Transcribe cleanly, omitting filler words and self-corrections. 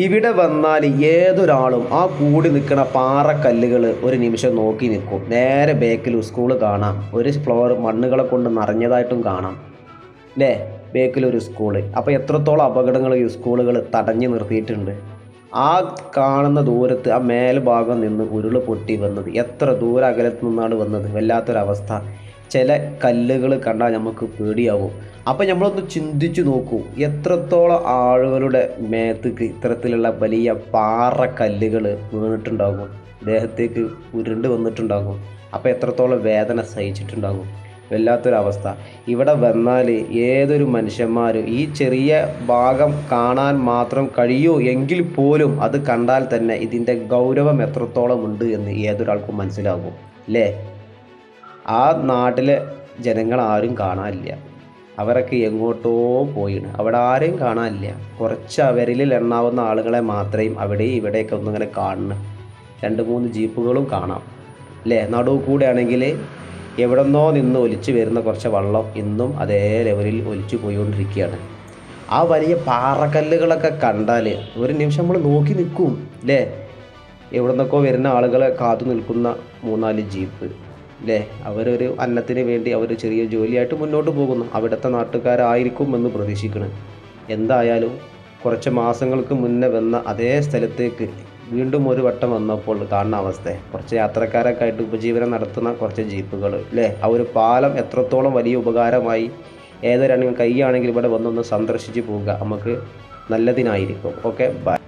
ഇവിടെ വന്നാൽ ഏതൊരാളും ആ കൂടി നിൽക്കുന്ന പാറക്കല്ലുകൾ ഒരു നിമിഷം നോക്കി നിൽക്കും. നേരെ ബേക്കിൽ സ്കൂൾ കാണാം, ഒരു ഫ്ലോർ മണ്ണുകളെ കൊണ്ട് നിറഞ്ഞതായിട്ടും കാണാം അല്ലേ? ബേക്കിലൊരു സ്കൂള്. അപ്പോൾ എത്രത്തോളം അപകടങ്ങൾ ഈ സ്കൂളുകൾ തടഞ്ഞു നിർത്തിയിട്ടുണ്ട്. ആ കാണുന്ന ദൂരത്ത് ആ മേൽഭാഗം നിന്ന് ഉരുൾ പൊട്ടി വന്നത് എത്ര ദൂര അകലത്ത് നിന്നാണ് വന്നത്. വല്ലാത്തൊരവസ്ഥ. ചില കല്ലുകൾ കണ്ടാൽ നമുക്ക് പേടിയാവും. അപ്പോൾ നമ്മളൊന്ന് ചിന്തിച്ചു നോക്കൂ, എത്രത്തോളം ആളുകളുടെ മേത്തേക്ക് ഇത്തരത്തിലുള്ള വലിയ പാറക്കല്ലുകൾ വീണിട്ടുണ്ടാകും, ദേഹത്തേക്ക് ഉരുണ്ട് വന്നിട്ടുണ്ടാകും. അപ്പോൾ എത്രത്തോളം വേദന സഹിച്ചിട്ടുണ്ടാകും. വല്ലാത്തൊരവസ്ഥ. ഇവിടെ വന്നാൽ ഏതൊരു മനുഷ്യന്മാരും ഈ ചെറിയ ഭാഗം കാണാൻ മാത്രം കഴിയൂ എങ്കിൽ പോലും അത് കണ്ടാൽ തന്നെ ഇതിൻ്റെ ഗൗരവം എത്രത്തോളം ഉണ്ട് എന്ന് ഏതൊരാൾക്കും മനസ്സിലാകും അല്ലേ? ആ നാട്ടിലെ ജനങ്ങൾ ആരും കാണാനില്ല. അവരൊക്കെ എങ്ങോട്ടോ പോയിണ്. അവിടെ ആരെയും കാണാനില്ല. കുറച്ച് അവരിൽ എണ്ണാവുന്ന ആളുകളെ മാത്രമേ അവിടെയും ഇവിടെയൊക്കെ ഒന്നിങ്ങനെ കാണുന്നു. 2-3 ജീപ്പുകളും കാണാം അല്ലേ? നടുവ് കൂടെ ആണെങ്കിൽ എവിടെന്നോ നിന്ന് ഒലിച്ചു വരുന്ന കുറച്ച് വെള്ളം ഇന്നും അതേ ലെവലിൽ ഒലിച്ചു പോയിക്കൊണ്ടിരിക്കുകയാണ്. ആ വലിയ പാറക്കല്ലുകളൊക്കെ കണ്ടാൽ ഒരു നിമിഷം നമ്മൾ നോക്കി നിൽക്കും അല്ലേ? എവിടെ നിന്നൊക്കെ വരുന്ന ആളുകളെ കാത്തു നിൽക്കുന്ന 3-4 ജീപ്പ് അല്ലേ? അവരൊരു അന്നത്തിന് വേണ്ടി അവർ ചെറിയ ജോലിയായിട്ട് മുന്നോട്ട് പോകുന്നു. അവിടുത്തെ നാട്ടുകാരായിരിക്കും എന്ന് പ്രതീക്ഷിക്കണം. എന്തായാലും കുറച്ച് മാസങ്ങൾക്ക് മുന്നേ വന്ന അതേ സ്ഥലത്തേക്ക് വീണ്ടും ഒരു വട്ടം വന്നപ്പോൾ കാണുന്ന അവസ്ഥ, കുറച്ച് യാത്രക്കാരൊക്കെ ആയിട്ട് ഉപജീവനം നടത്തുന്ന കുറച്ച് ജീപ്പുകൾ അല്ലേ? ആ ഒരു പാലം എത്രത്തോളം വലിയ ഉപകാരമായി. ഏതൊരാണെങ്കിൽ കൈയാണെങ്കിൽ ഇവിടെ വന്നൊന്ന് സന്ദർശിച്ച് പോവുക, നമുക്ക് നല്ലതിനായിരിക്കും. Okay, by.